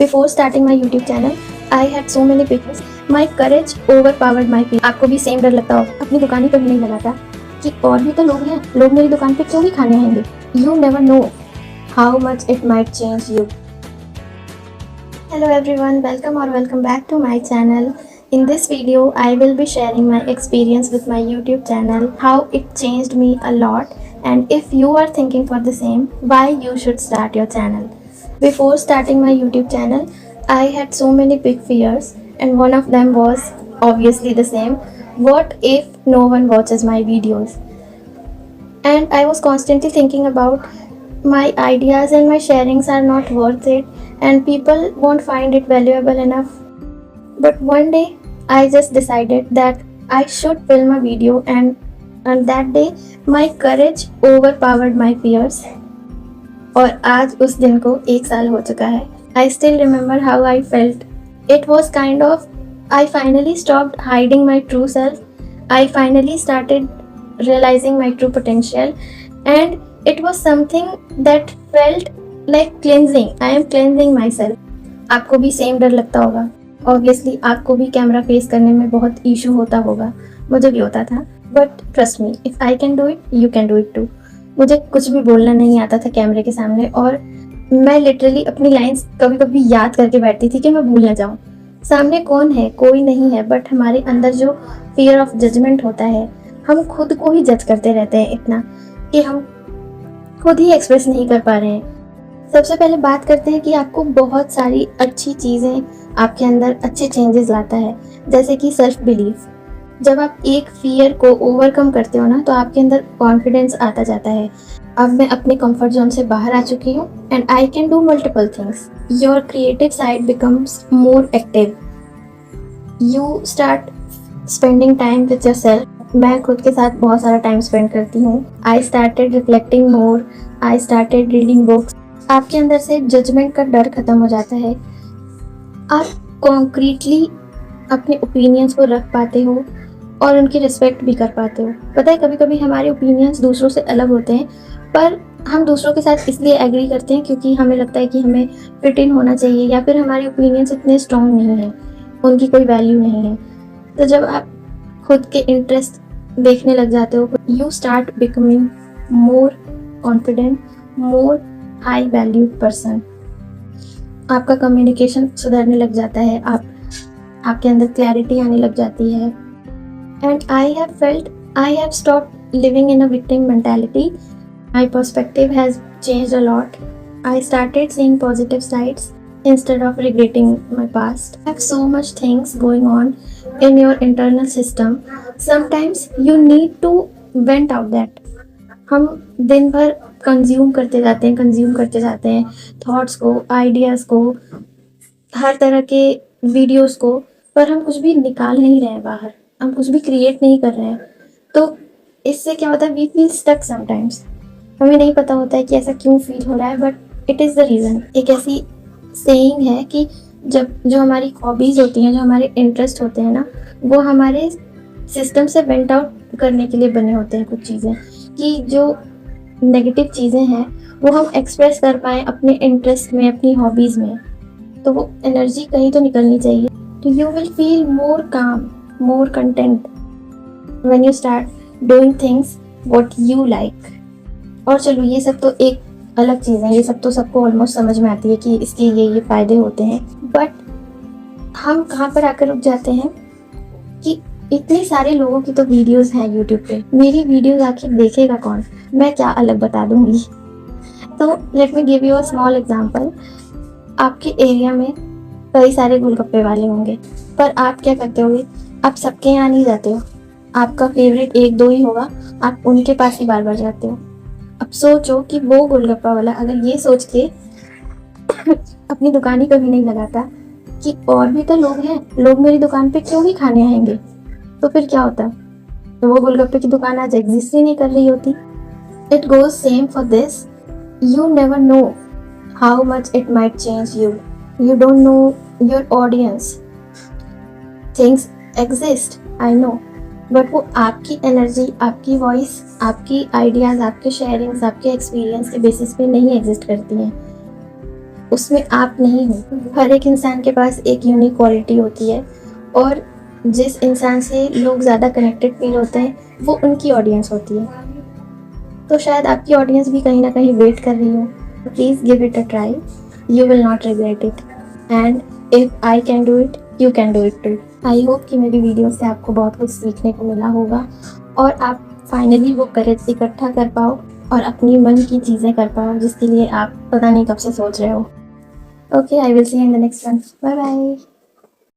Before starting my YouTube channel, I had so many pictures. My courage overpowered my fear. आपको भी same डर लगता होगा, अपनी दुकान ही कभी नहीं लगाता कि और भी तो लोग हैं, लोग मेरी दुकान पे क्यों ही खाने आएंगे. You never know how much it might change you. Hello everyone, welcome back to my channel. In this video, I will be sharing my experience with my YouTube channel, how it changed me a lot, and if you are thinking for the same, why you should start your channel. Before starting my YouTube channel, I had so many big fears, and one of them was obviously the same. What if no one watches my videos? And I was constantly thinking about my ideas and my sharings are not worth it, and people won't find it valuable enough. But one day, I just decided that I should film a video, and on that day, my courage overpowered my fears. और आज उस दिन को 1 साल हो चुका है. I still remember how I felt. It was kind of, I finally stopped hiding my true self. I finally started realizing my true potential, and it was something that felt like cleansing. I am cleansing myself. आपको भी same डर लगता होगा. Obviously आपको भी camera face करने में बहुत इशू होता होगा. मुझे भी होता था. But trust me, if I can do it, you can do it too. मुझे कुछ भी बोलना नहीं आता था कैमरे के सामने, और मैं लिटरली अपनी लाइंस कभी कभी याद करके बैठती थी कि मैं भूल ना जाऊँ. सामने कौन है? कोई नहीं है, बट हमारे अंदर जो फियर ऑफ जजमेंट होता है, हम खुद को ही जज करते रहते हैं इतना कि हम खुद ही एक्सप्रेस नहीं कर पा रहे हैं. सबसे पहले बात करते हैं कि आपको बहुत सारी अच्छी चीज़ें आपके अंदर अच्छे चेंजेस लाता है, जैसे कि सेल्फ बिलीफ. जब आप एक फियर को ओवरकम करते हो ना, तो आपके अंदर कॉन्फिडेंस आता जाता है. अब मैं अपने कंफर्ट जोन से बाहर आ चुकी हूँ, and I can do multiple things. Your creative side becomes more active. You start spending time with your self. मैं खुद के साथ बहुत सारा टाइम स्पेंड करती हूँ. I started reflecting more. I started reading books. आपके अंदर से जजमेंट का डर खत्म हो जाता है. आप कॉन्क्रीटली अपने ओपिनियंस को रख पाते हो और उनकी रिस्पेक्ट भी कर पाते हो. पता है, कभी कभी हमारे ओपिनियंस दूसरों से अलग होते हैं, पर हम दूसरों के साथ इसलिए एग्री करते हैं क्योंकि हमें लगता है कि हमें फिट इन होना चाहिए, या फिर हमारे ओपिनियंस इतने स्ट्रॉन्ग नहीं हैं, उनकी कोई वैल्यू नहीं है. तो जब आप खुद के इंटरेस्ट देखने लग जाते हो, you start becoming more confident, more high valued person. आपका कम्युनिकेशन सुधरने लग जाता है, आपके अंदर क्लैरिटी आने लग जाती है. And I have felt I have stopped living in a victim mentality. My perspective has changed a lot. I started seeing positive sides instead of regretting my past. I have so much things going on in your internal system. Sometimes you need to vent out that. हम दिन भर consume करते जाते हैं thoughts को, ideas को, हर तरह के वीडियोस को, पर हम कुछ भी निकाल नहीं रहे हैं बाहर. हम कुछ भी क्रिएट नहीं कर रहे हैं. तो इससे क्या होता है, वी फील स्टक समटाइम्स. हमें नहीं पता होता है कि ऐसा क्यों फील हो रहा है, but it is the reason. एक ऐसी सेइंग है कि जो हमारी हॉबीज़ होती हैं, जो हमारे इंटरेस्ट होते हैं ना, वो हमारे सिस्टम से वेंट आउट करने के लिए बने होते हैं. कुछ चीज़ें कि जो नेगेटिव चीज़ें हैं वो हम एक्सप्रेस कर पाएँ अपने इंटरेस्ट में, अपनी हॉबीज़ में. तो वो एनर्जी कहीं तो निकलनी चाहिए. तो यू विल फील मोर काम, more content when you start doing things what you like. और चलो, ये सब तो एक अलग चीज़ है, ये सब तो सबको ऑलमोस्ट समझ में आती है कि इसके ये फ़ायदे होते हैं. बट हम कहाँ पर आकर रुक जाते हैं कि इतने सारे लोगों की तो वीडियोस हैं यूट्यूब पे, मेरी वीडियोस आखिर देखेगा कौन, मैं क्या अलग बता दूँगी. तो let me give you a small example. आपके एरिया में कई सारे गोलगप्पे वाले होंगे, पर आप क्या करते होगे, आप सबके यहाँ नहीं जाते हो. आपका फेवरेट 1-2 ही होगा, आप उनके पास ही बार बार जाते हो. अब सोचो कि वो गोलगप्पा वाला अगर ये सोच के अपनी दुकान ही कभी नहीं लगाता कि और भी तो लोग हैं, लोग मेरी दुकान पे क्यों ही खाने आएंगे, तो फिर क्या होता? तो वो गोलगप्पे की दुकान आज एग्जिस्ट ही नहीं कर रही होती. It goes same for this. You never know how much it might change you. You don't know your audience. Things exist, I know, but वो आपकी एनर्जी, आपकी वॉइस, आपकी आइडियाज़, आपके शेयरिंग्स, आपके एक्सपीरियंस के बेसिस पे नहीं एग्जिस्ट करती हैं. उसमें आप नहीं हो। हर एक इंसान के पास एक यूनिक क्वालिटी होती है और जिस इंसान से लोग ज़्यादा कनेक्टेड फील होते हैं वो उनकी ऑडियंस होती है। तो शायद आपकी ऑडियंस भी कहीं ना कहीं वेट कर रही हो। Please give it a try, you will not regret it, and if I can do it you can do it too. I hope कि मेरी वीडियो से आपको बहुत कुछ सीखने को मिला होगा और आप फाइनली वो करेज इकट्ठा कर पाओ और अपनी मन की चीज़ें कर पाओ जिसके लिए आप पता नहीं कब से सोच रहे हो। Okay, I will see you in the next one. Bye bye.